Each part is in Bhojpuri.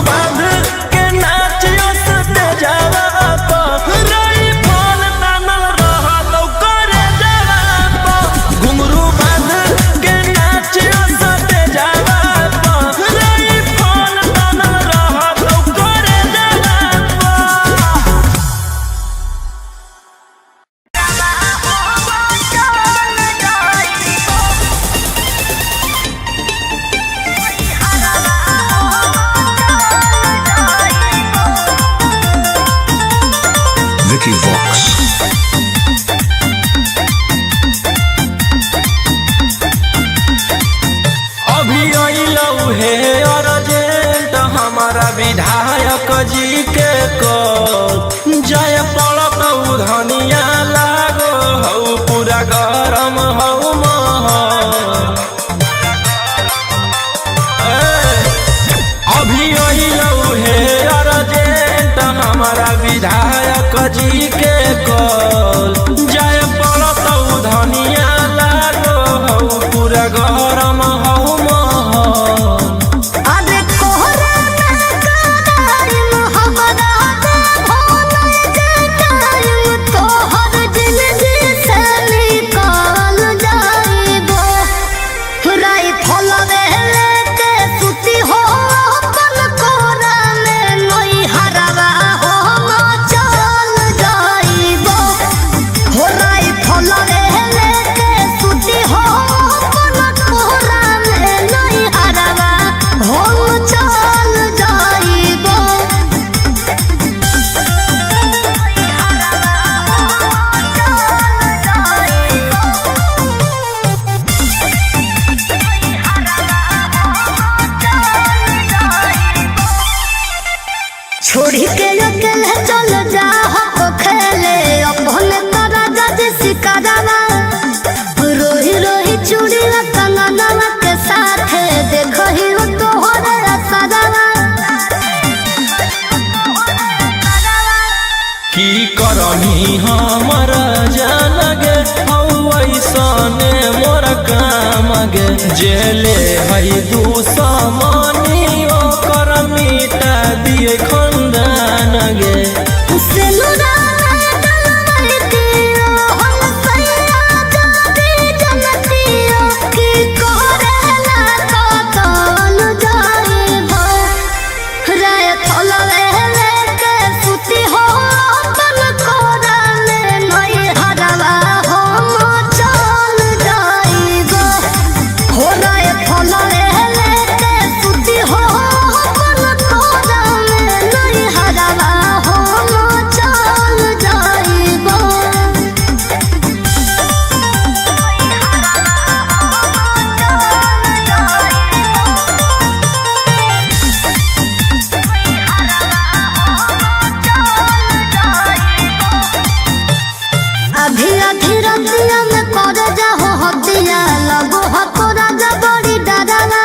बांध के नाचियो सते जावा तो रई फल तानल रहत करे जावा तो घुंघरू बांध के नाचियो सते जावा तो रई फल तानल रहत करे जावा Vicky Vox. अभी अइलौ हे अर्जेंट हमारा विधायक जी के कॉल जय पड़तौ धनिया लागो हौ पूरा गरम हौ महल अभी अइलौ हे अर्जेंट हमारा विधायक जी के कॉल जय पड़तौ धनिया लागो हौ पूरा गरम हौ महल अरे कोहरा ना कराइम हमरा दे भोले जे टाइम तोहर जिंदगी से निकाल जाइबो राई फलवे लेके सुती हो अपन कोरा में नई हरवा हो चल जाइबो राई फलवे लेके सुती हो अपन कोरा में नई हरवा हो चल जाइबो छोड़ी के अकेले चल जा हो खेले अपने तारा जज सिकारावा रोही रोही चूड़ी कंगनवा के साथ देखो ही हो तोहरे असरावा की करनी हमर जान गे हौ ऐसने मोर काम गे जेले हई दुश्मनी ओकर मिटा दिए खंदान गे सेनुरा डलवाई दियो हम सैया जादी जनतियो की करेला कतल जाइबो राय थलवे लेके सुती हो अपन कोरा में नई हरवा हो चल जाइबो राय थलवे लेके सुती हो अपन कोरा में नई हरवा हो चल जाइबो अभी अधी रतिया में कर जाहो हतिया लगो हतो राजा बड़ी डरावा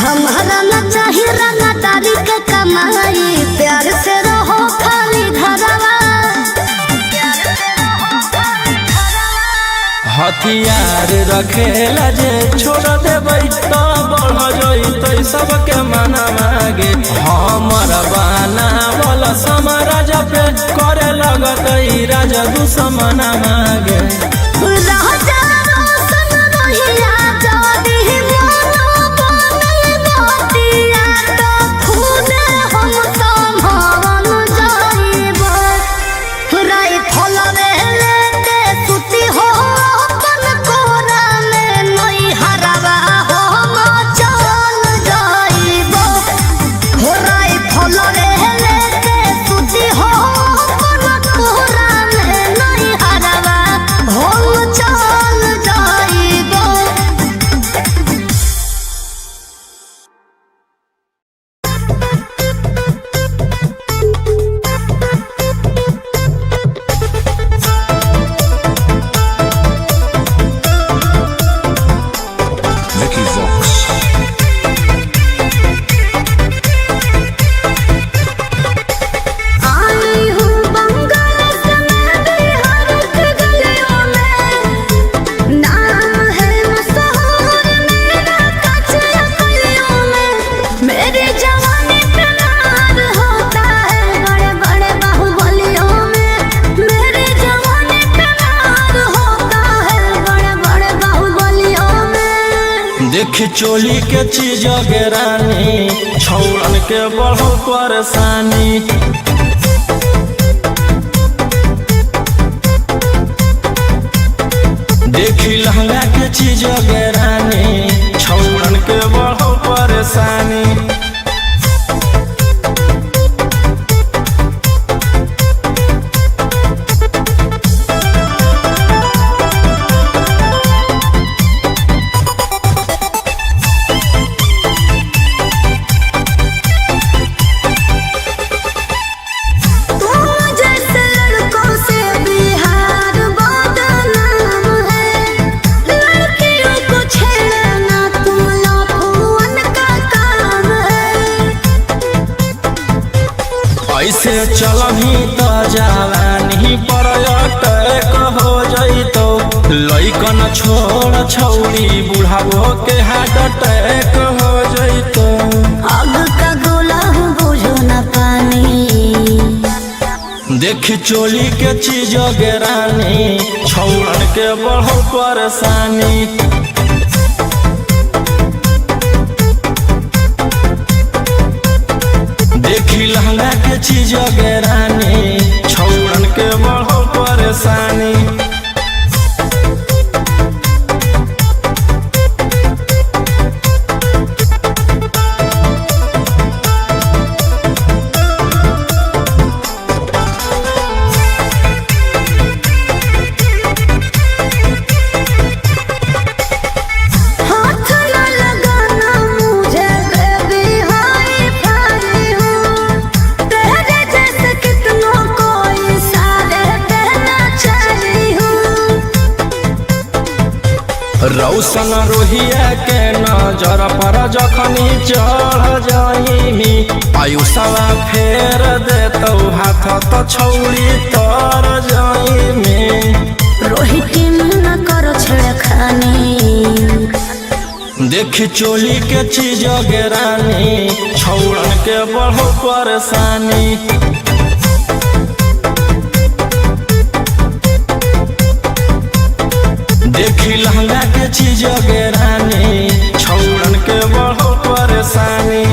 हमारा न चाही रंगा तारी के कमाई प्यार से रहो खाली घरवा हथियार रखेला जे छोड़ देबै तो बढ़ जइतै सबके मना मागे हमर बाना वाला समाराज पे करे लगतै राजा दुश्मन मागे राजा रोशन रहिया जादी मोनो बनई बतिया तो खुदे हम संभावन जाइबो राई फलवे लेके सुती हो अपन कोरा में नई हरवा हो चल जाइबो राई फलवे लेके सुती हो अपन कोरा में नई हरवा हो देखी चोली के चीज रानी छौड़न के बढ़ो परेशानी। देखी लहंगा के चीज रानी छौड़न के बढ़ो परेशानी। ऐसे चलही तो जवानी पर अटैक हो जइतो। लइकन छोड़ छौड़ी बुढ़ावो के हार्ट अटैक हो जइतो। आग का गोला बुझो न पानी। देखी चोली के चीज रानी छौड़न के बढ़ो परेशानी। देखी लहंगा के चीज रानी छौड़न के बढ़ो परेशानी। रौशन रोहिया के नजर पर जखनी चढ़ जाइमी। आयुषवा फेर देतौ हाथ तो छौड़ी तर जाइमी। रोहित न करो छेड़खानी। देखी चोली के चीज रानी छौड़न के बढ़ो परेशानी। देखी लहंगा के चीज रानी छौड़न के बढ़ो परेशानी।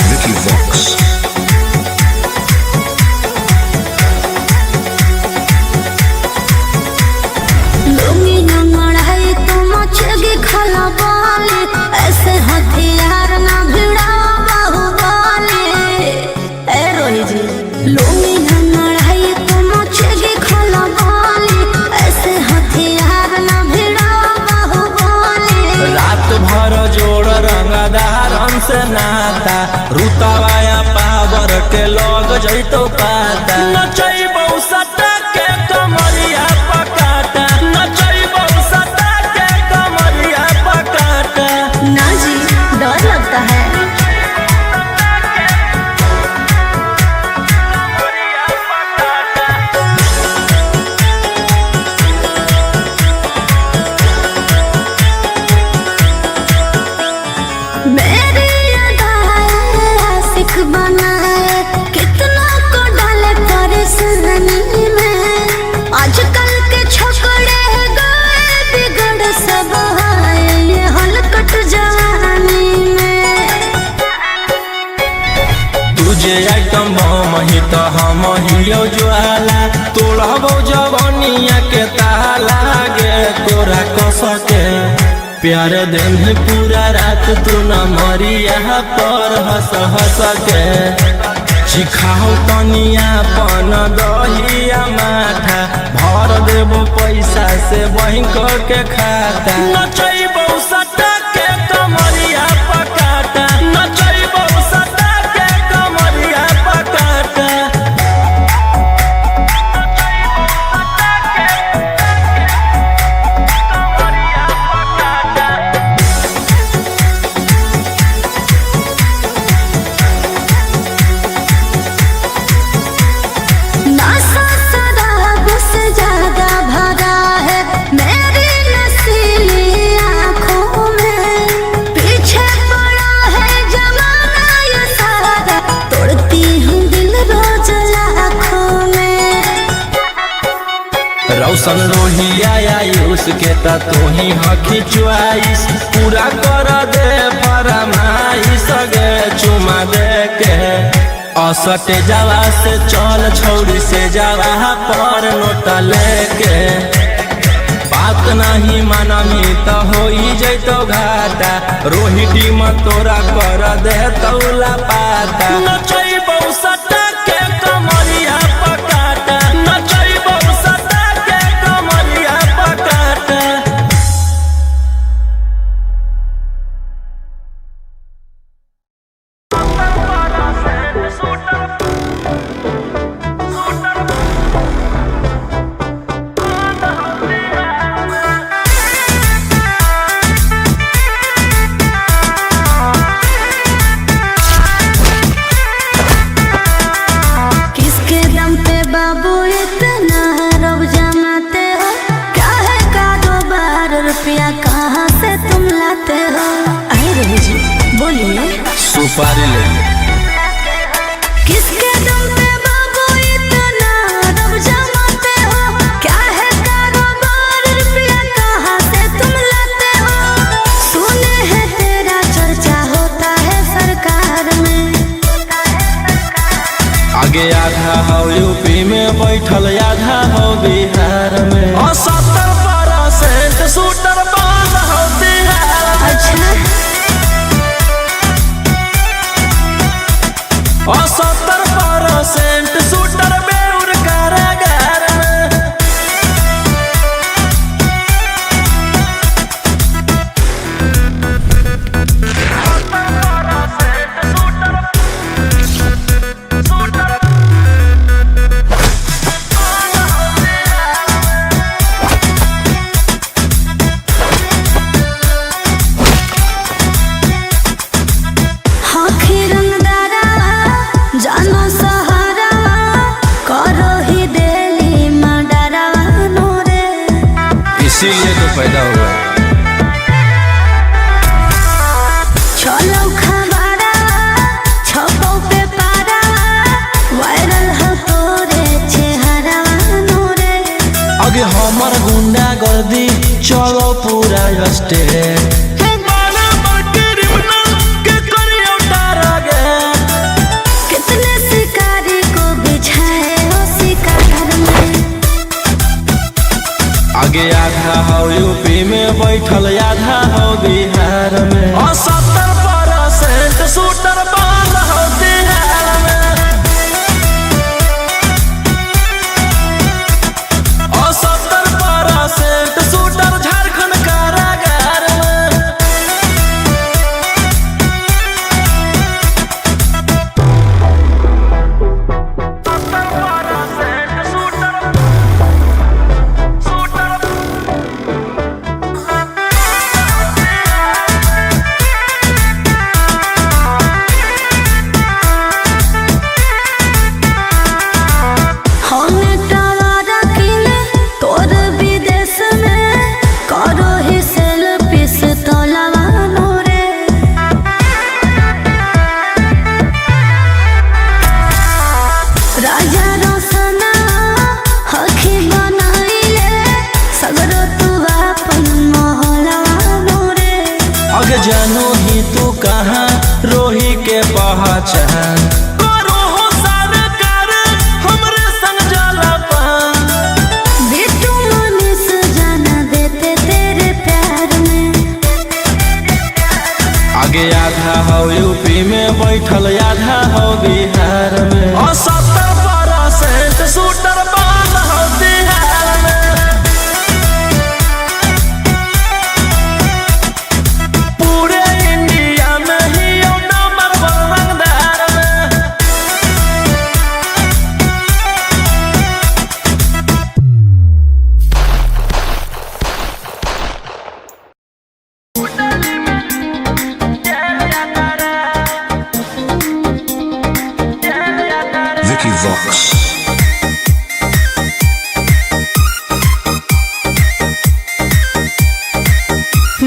Vicky Vox. ऐसे हथियार ना भिड़ा बाहुबली। ए रोही जी लूंगी ना लड़ाई तो मचेगी खलबली। ऐसे हथियार ना भिड़ा बाहुबली। रात भर जोड़ रंगदारन से नाता रुतवाया पावर के लग जइतो पाता। नचैबौ सटा के कमरिया पकाटा। नचैबौ सटा के कमरिया पकाटा। ना जी डर लगता है। मेरी आशिक बनाए कितना को डाले परेशानी में। आजकल के छोकरे गए बिगड़ सब है ये हलकट जवानी में। तुझे आइटम बम ही तो हम हियो ज्वाला। तोड़बो जवानिया के ताला गे तोरा कस के। प्यार दिन पूरा रात तू न मरिया पर हंस हंस के। सिखाओ तनिया पन दहिया माथा भर देबो पैसा से बैंक के खाता। नचैबौ सटा के कमरिया पकाटा। नचैबौ सटा के कमरिया पकाटा। ज्यादा भरा है मेरी नस्लिया। दर्शन रोहिया आयुष के त तू ही हकी च्वाइस पूरा कर दे फरमाइश गे चुमा दे के असटे जावा से चल छौरी से जावा पर नोट लेके बात नहीं मानमी तो हो जैतो घाटा रोहिटी में तोरा कर दे तौला पाता नचई बहुसटा के कमरिया पकाटा नचई बहुसटा के कमरिया पकाटा कहाँ से तुम लाते हो? आए रवि जी बोलिए। सुपारी ले किसके दम पे बाबू इतना रब जमाते हो? क्या है कारोबार रुपया कहाँ से तुम लाते हो? सुने हैं तेरा चर्चा होता है सरकार में। आगे आधा हो यूपी में बैठल आधा हो बिहार में 70% शूटर बंद हो बिहार में। अच्छा 70% शूटर बेउर कारागार में। इसीलिए तो पैदा हुआ चलो खबरा छपो पे पारा वायरल हो तोरे चेहरा नोरे। आगे हमर गुंडा गर्दी चलो पूरा स्टेट कितने शिकारी को बिछाए हो शिकार में। आगे आधा हो यूपी में बैठल आधा हो बिहार में 70% शूटर बंद हो बिहार में। 70% शूटर झारखंड कारागार में। जानू ही तू कहाँ रोही के पहचान करो हो सरकार हमरे संग जाला पान। बिट्टू मनीष जाना देते तेरे प्यार में। आगे आधा हो यूपी में बैठल आधा हो बिहार में 70% शूटर बंद हो बिहार में। Vicky Vox.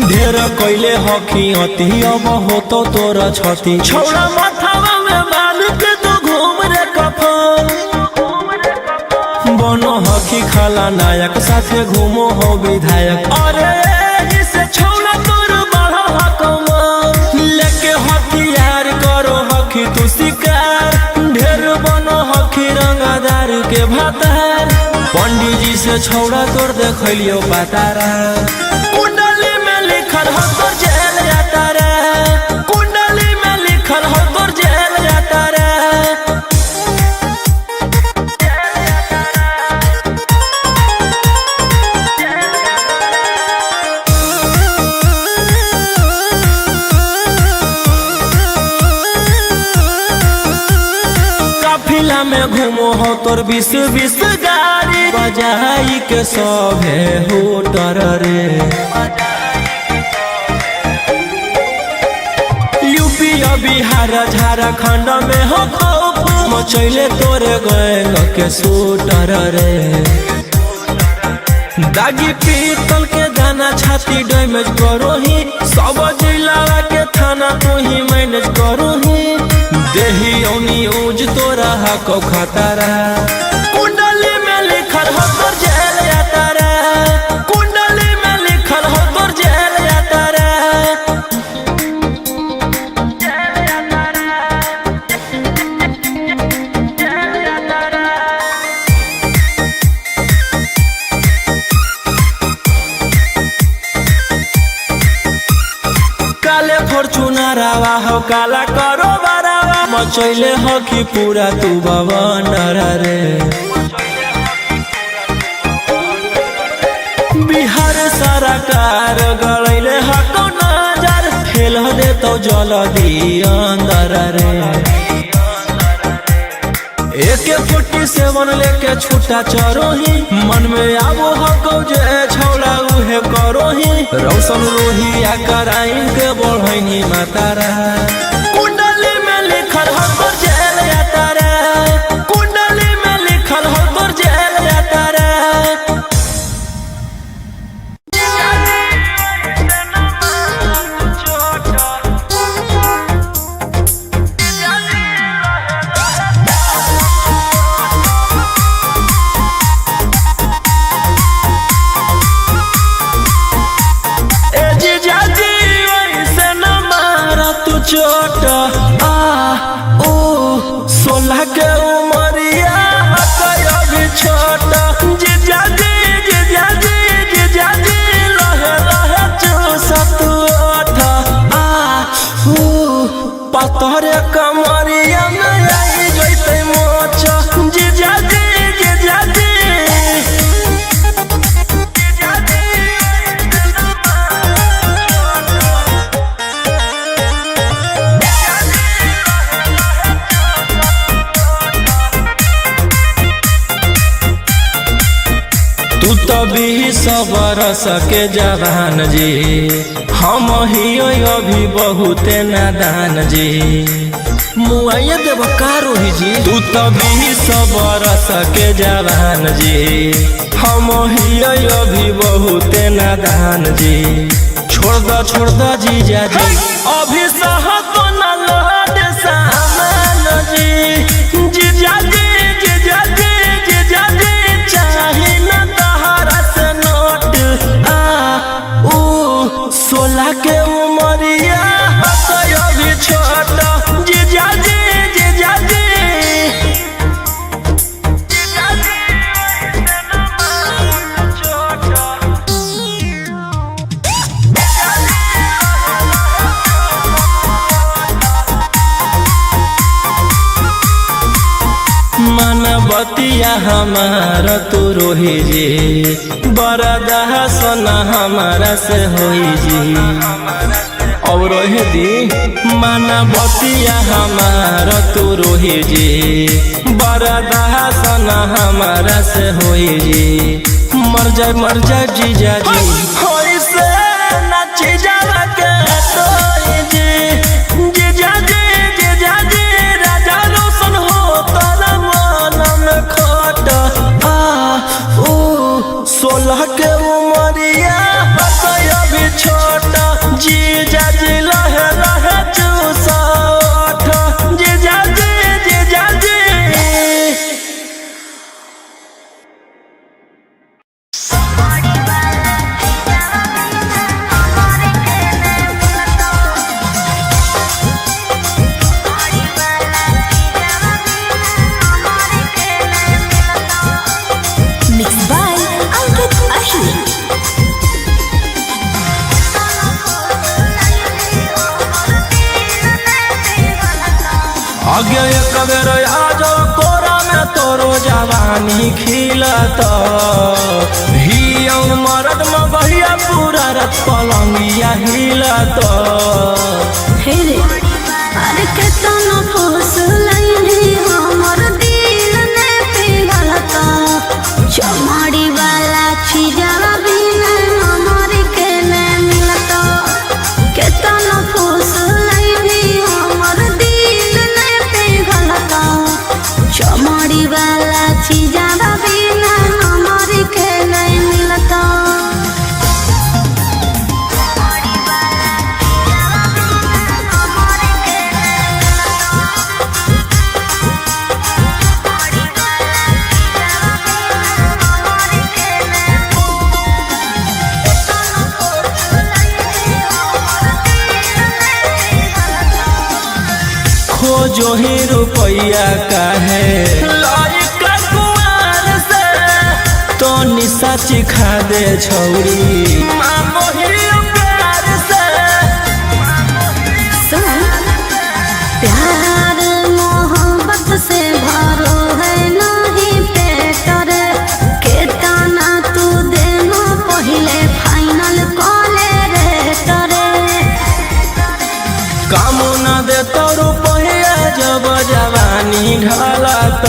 ढेर कैले हकी अति अब हो तो तोरा छती छौड़ा माथावा में बाल के तो घूम रे कफन बनो हकी खाला नायक सा साथे घूमो हो विधायक। अरे जिसे छौला तोर बढ़ा हकमा लेके हथियार करो हखी तू शिकार, ढेर बनो हखी रंगदार के भातार। पंडित जी से छौड़ा तोर देखलियो पातारा, कुंडली में लिखल हो तोर जेल जाता रे, कुंडली में लिखल हो तोर जेल जाता रे। काफिला में घूमो हो तोर 20-20 गाड़ी, बजाई के सभे होटर रे। यूपी बिहार झारखंड में हो खौफ, मचैले तोरे गैंग के शूटर रे। दागी पीतल के दाना छाती डैमेज करो ही, सब जिला के थाना तू ही मैनेज करो ही। देही न्यूज तोरा हको खतरा, कुंडली में लिखल हो तोर जेल जाता रे, कुंडली में लिखल हो तोर जेल जाता रे। काले फॉर्च्यूनर आवा हो काला करो बरावा, मचैले हो कि पूरा तू बवंडर रे। बिहार सरकार गड़ैले हको नजर, खेल दे तो जल्दी अंदर रे। AK-47 लेके छूटा चरो ही, मन में आवो हको जे छौड़ा उहे करो ही। रौशन रोहिया कराइन के बढ़ैनी मातारा, कुंडली में लिखल हो तोर जेल जाता रे, कुंडली में लिखल हो तोर जेल जाता रे। चोट सोलह के उमरिया अभी छोट, जीजा जी लहे लहे चूसत ओठ। पतरे कमरिया में आई जैते मोच, जीजा जी। तू तो 20 बरस के जवान जी, हम ही अभी बहुते नादान जी। मुआइया देव कारो ही जी, तू तो 20 बरस के जवान जी, हम ही अभी बहुते नादान जी। छोड़ दो जीजा जी, अभी सहत न लौट सामान जी। जीजा जी चाहे न तहरा से नोट, 16 के उमरिया अभी छोट, जीजा जी। बतिया हमारा तू रोही जी, बरदा सोना हमारा से होई जी। और रोहे दी माना बतिया हमारा तू रोही जी, बरदा सोना हमारा से होई जी। मर जाए जीजा जी, होई से नाची जाला के तोई जी। जीजा जी राजा रोशन हो तारा खोट, 16 के उमरिया अभी छोट, जीजा जी लहे लहे चूसठ, जीजा जी। आगे एक बेर आज कोरा में तोरो जवानी खिलत हियौ मरद में बहिया पूरा रत पलंगिया हिलत हे रे अरे केतना फूस लैनी हमर दिल ने पिघलता चमाड़ी वाला छिजरा बिना हमर के ने मिलता केतना फूस लैनी हमर दिल ने पिघलता चमाड़ी वाला छिजरा बिना हमर के ने मिलता खोजो ही रुपया काहे लड़का कुआर से तो निशा चिखा दे छौरी मांगो ही प्यार से प्यार मोहब्बत से भरो है नहीं पेट रे केतना तू देनो पहिले फाइनल कॉले रे तरे काम न दे तो रुपया जब जवानी ढलत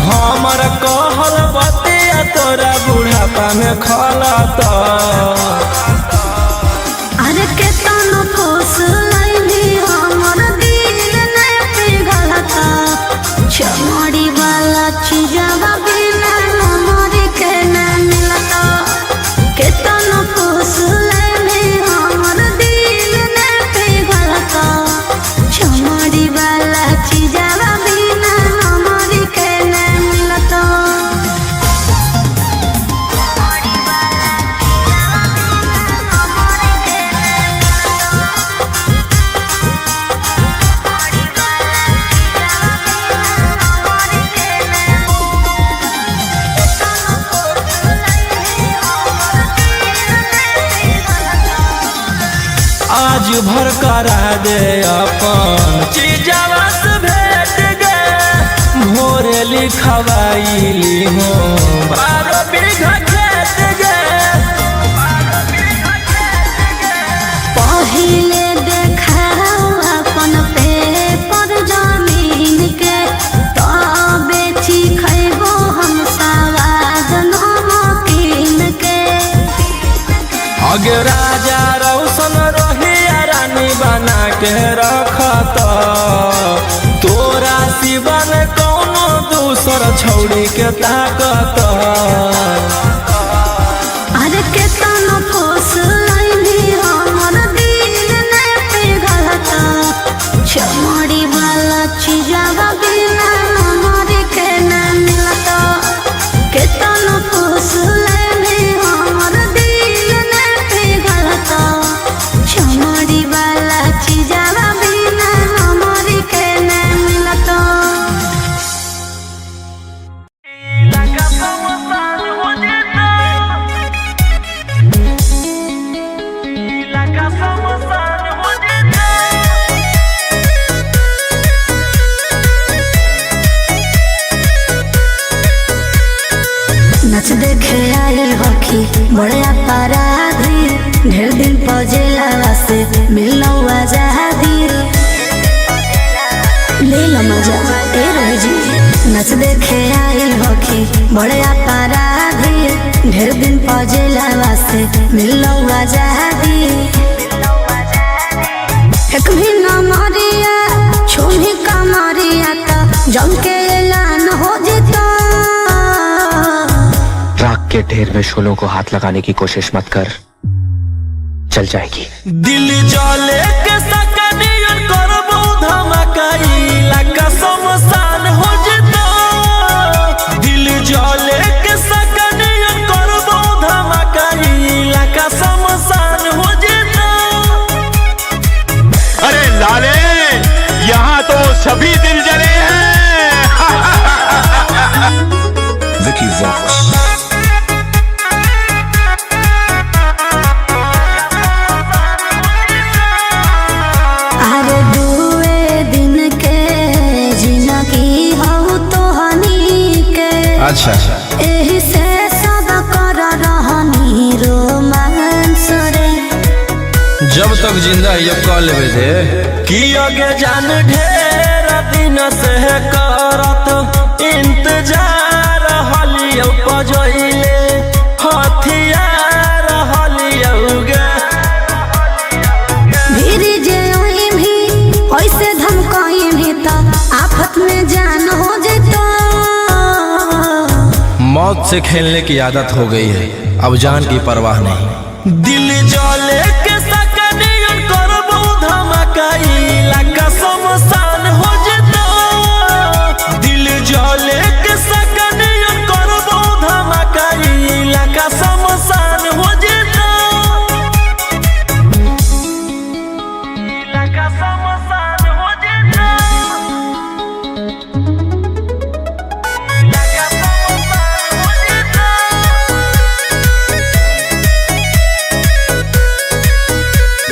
हमर कहल बतिया तोरा बुढ़ापा में खलत अरे केतना फूस लैनी हमर दिल ने पिघलता चमड़ी वाला छिजवा बिना हमर के न मिलता केतना फूस लैनी हमर दिल ने पिघलता चमड़ी वाला छिजवा बिना हमर के न मिलता आज भर करा दे अपन चीजवा से भेट गे भोरे लिखवाइली हो 12 बीघा खेत गे पहिले देखा अपन पेपर जमीन के तब बेची खैबो हम सवाद नमकीन के आगे राजा रौशन रही रानी बना के रखत तोरा सिवन कौनो दूसर छौड़ी के ताकत अरे केतना फूस लैनी हमर दिल ने पिघलता चमड़ी वाला छिजवा बिना हमर के न मिलता केतना फूस लैनी हमर दिल ने पिघलता चमड़ी वाला छिजवा बिना हमर के न मिलता नच देखे आए हखी बड़े अपराधी ढेर दिन पजेला से मिलना आजादी ले लो मजा ए रहे जी नच देखे आए हखी बड़े अपराधी ढेर दिन पजेला से मिलना आजादी एक भी न मरिया छुनी कमरिया तो जम के ऐलान हो जिता राख के ढेर में शोलों को हाथ लगाने की कोशिश मत कर, चल जाएगी। दिल जले के सकनियन करबो धमाका इलाका शमशान हो जता दिल जले के सकनियन करबो धमाका इलाका शमशान हो जता अरे लाले यहाँ तो सभी दिल जले हैं। Vicky Vox. अरे दुए दिन के अच्छा एही से सब कर रहनी रोमांस रे। जब तक जिंदा है कह लेवे दे कि आगे जान ढेर दिन से करत इंतजार हलियो पजइले हथियार हलियो गे। भीरी जे ओई भी ऐसे धमकाई भी त आफत में जान हो जैतो। मौत से खेलने की आदत हो गई है, अब जान की परवाह नहीं। दिल जले के सकनियन करबो धमकाई लगा शमशान हो जतो। दिल जले के सकनियन करबो धमकाई लगा शमशान हो जतो। लगा शमशान हो जतो। लगा शमशान हो जतो।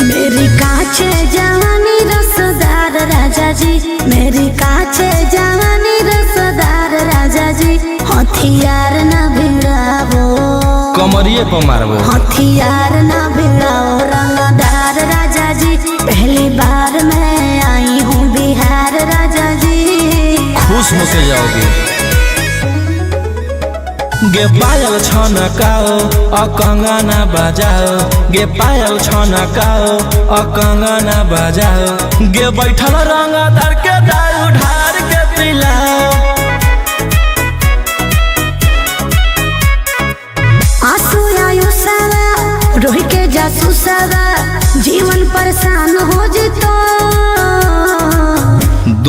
मेरी काचे जवानी रसदार राजा जी, मेरी काचे जवानी रसदार राजा जी। हथियार न भिड़ावो, कमरिए पर मारबो। हथियार न भिड़ाओ रंगदार राजा जी। पहली बार मैं आई हूँ बिहार राजा जी। खुश होके जाओगे। गे पायल छनकाओ आ कंगना बजाओ, गे पायल छनकाओ आ कंगना बजाओ। गे बैठल रंगदार के दारू ढार के पिलाओ। आंसू आयु सारा रोहि के जासू सारा, जीवन परेशान हो जितो।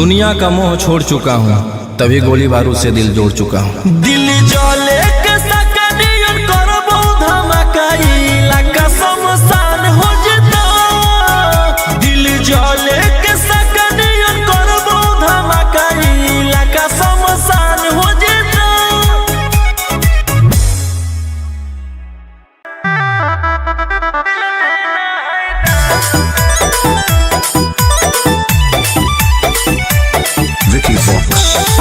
दुनिया का मोह छोड़ चुका हूँ, तभी गोली बारूद से दिल जोड़ चुका हूँ। दिल जले के सकनियन करबो धमकाई लगा शमशान हो जतो। दिल जले के सकनियन करबो धमकाई लगा शमशान हो जतो। Vicky Vox.